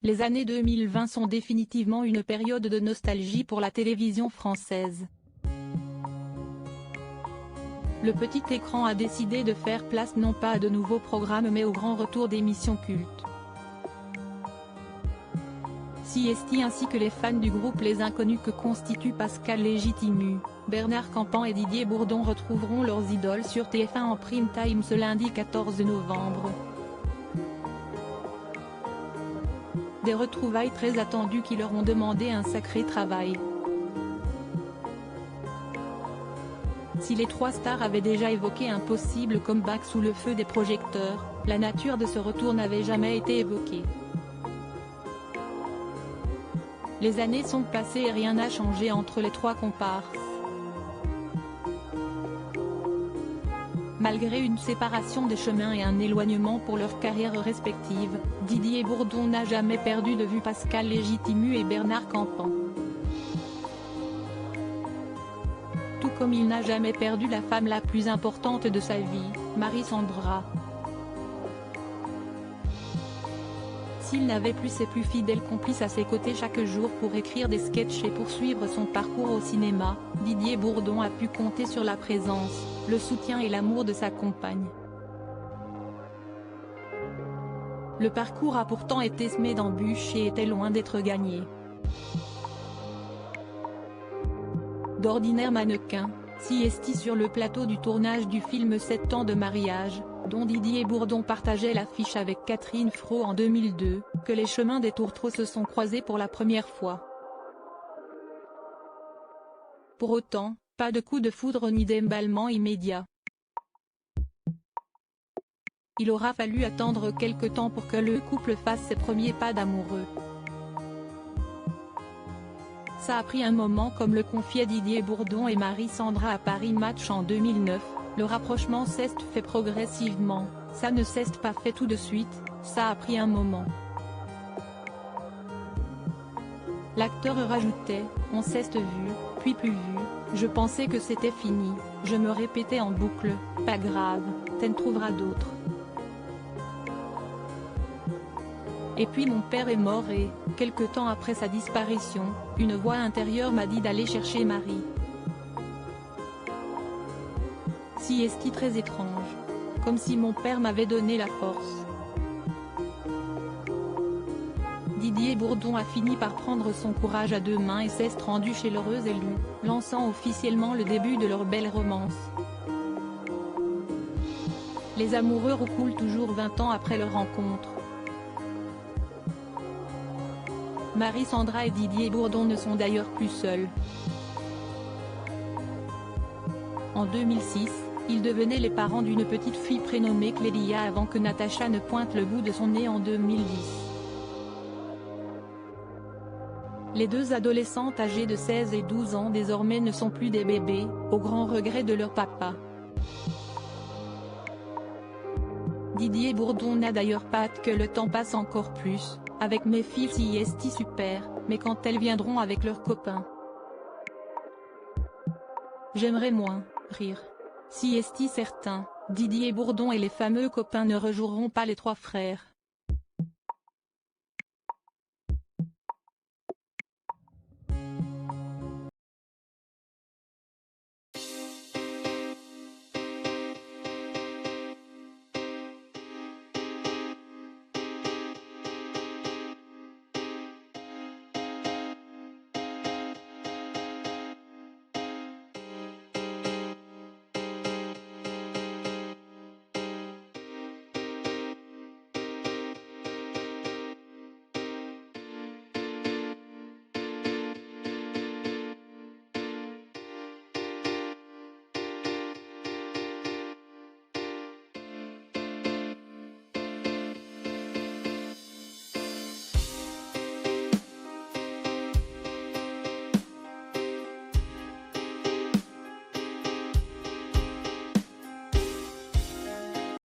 Les années 2020 sont définitivement une période de nostalgie pour la télévision française. Le petit écran a décidé de faire place non pas à de nouveaux programmes mais au grand retour d'émissions cultes. CST ainsi que les fans du groupe Les Inconnus que constituent Pascal Légitimu, Bernard Campan et Didier Bourdon retrouveront leurs idoles sur TF1 en prime time ce lundi 14 novembre. Des retrouvailles très attendues qui leur ont demandé un sacré travail. Si les trois stars avaient déjà évoqué un possible comeback sous le feu des projecteurs, la nature de ce retour n'avait jamais été évoquée. Les années sont passées et rien n'a changé entre les trois comparses. Malgré une séparation des chemins et un éloignement pour leurs carrières respectives, Didier Bourdon n'a jamais perdu de vue Pascal Légitimu et Bernard Campan. Tout comme il n'a jamais perdu la femme la plus importante de sa vie, Marie-Sandra. S'il n'avait plus ses plus fidèles complices à ses côtés chaque jour pour écrire des sketchs et poursuivre son parcours au cinéma, Didier Bourdon a pu compter sur la présence, le soutien et l'amour de sa compagne. Le parcours a pourtant été semé d'embûches et était loin d'être gagné. D'ordinaire mannequin, CST sur le plateau du tournage du film 7 ans de mariage, dont Didier Bourdon partageait l'affiche avec Catherine Fro en 2002, que les chemins des tourtereaux se sont croisés pour la première fois. Pour autant, pas de coup de foudre ni d'emballement immédiat. Il aura fallu attendre quelque temps pour que le couple fasse ses premiers pas d'amoureux. Ça a pris un moment comme le confiait Didier Bourdon et Marie-Sandra à Paris Match en 2009, le rapprochement s'est fait progressivement, ça ne s'est pas fait tout de suite, ça a pris un moment. L'acteur rajoutait, on s'est vu, puis plus vu, je pensais que c'était fini, je me répétais en boucle, pas grave, t'en trouveras d'autres. Et puis mon père est mort et, quelque temps après sa disparition, une voix intérieure m'a dit d'aller chercher Marie. CST très étrange. Comme si mon père m'avait donné la force. Didier Bourdon a fini par prendre son courage à deux mains et s'est rendu chez l'heureuse élue, lançant officiellement le début de leur belle romance. Les amoureux recoulent toujours 20 ans après leur rencontre. Marie-Sandra et Didier Bourdon ne sont d'ailleurs plus seuls. En 2006, ils devenaient les parents d'une petite fille prénommée Clélia avant que Natacha ne pointe le bout de son nez en 2010. Les deux adolescentes âgées de 16 et 12 ans désormais ne sont plus des bébés, au grand regret de leur papa. Didier Bourdon n'a d'ailleurs pas hâte que le temps passe encore plus, avec mes filles CST super, mais quand elles viendront avec leurs copains. J'aimerais moins rire. CST certain, Didier Bourdon et les fameux copains ne rejoueront pas les trois frères.